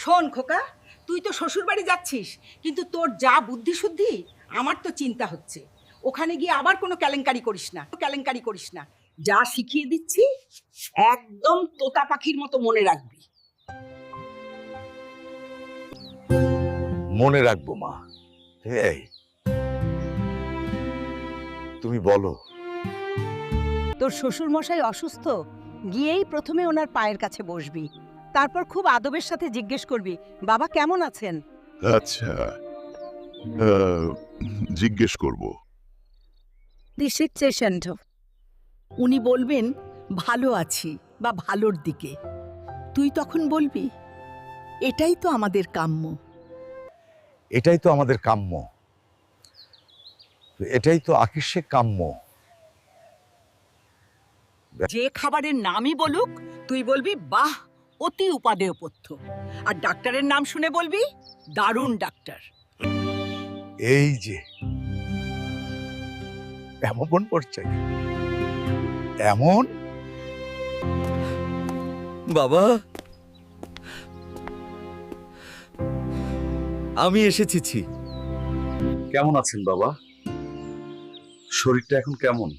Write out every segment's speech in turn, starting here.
শোন খোকা, তুই তো শ্বশুর বাড়ি যাচ্ছিস, কিন্তু তোর যা বুদ্ধি শুদ্ধি, আমার তো চিন্তা হচ্ছে ওখানে গিয়ে আবার কোনো কেলেঙ্কারি করিস না। যা শিখিয়ে দিচ্ছি একদম তোতা পাখির মতো মনে রাখবি। মনে রাখবো মা। এই তুমি বলো। তোর শ্বশুর মশাই অসুস্থ, গিয়েই প্রথমে ওনার পায়ের কাছে বসবি, তারপর খুব আদবের সাথে জিজ্ঞেস করবি বাবা কেমন আছেন। আচ্ছা, জিজ্ঞেস করব। উনি বলবেন ভালো আছি বা ভালোর দিকে, তুই তখন বলবি এটাই তো আমাদের কাম্য। এটাই তো আমাদের কাম্য, এটাই তো আকির্ষে কাম্য। যে খাবারের নামই বলুক তুই বলবি বাহ অতি উপাদেয় পথ্য, আর ডাক্তারের নাম শুনে বলবি দারুণ ডাক্তার। এই যে এমন পড়ছে, এমন। বাবা, আমি এসেছি। কেমন আছেন বাবা? শরীরটা এখন কেমন?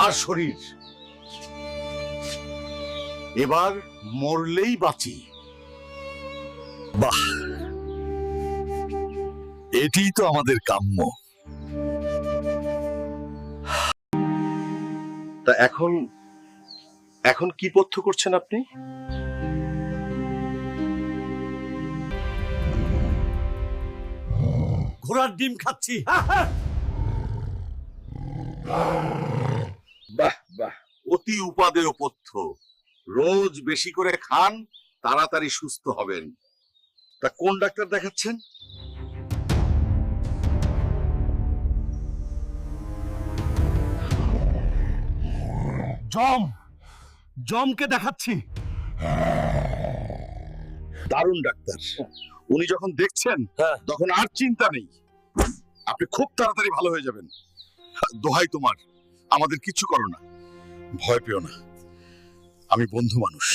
আর শরীর এবার মরলেই বাঁচি। বাহ, এটাই তো আমাদের কাম্য। তা এখন এখন কি পথ্য করছেন আপনি? ঘোড়ার ডিম খাচ্ছি। বাহ বাহ, অতি উপাদেয় পথ্য। রোজ বেশি করে খান, তাড়াতাড়ি সুস্থ হবেন। তা কোন ডাক্তার দেখাচ্ছেন? জমকে দেখাচ্ছি। দারুণ ডাক্তার। উনি যখন দেখছেন তখন আর চিন্তা নেই, আপনি খুব তাড়াতাড়ি ভালো হয়ে যাবেন। দোহাই তোমার, আমাদের কিছু করো না, ভয় পেও না, আমি বন্ধু মানুষ।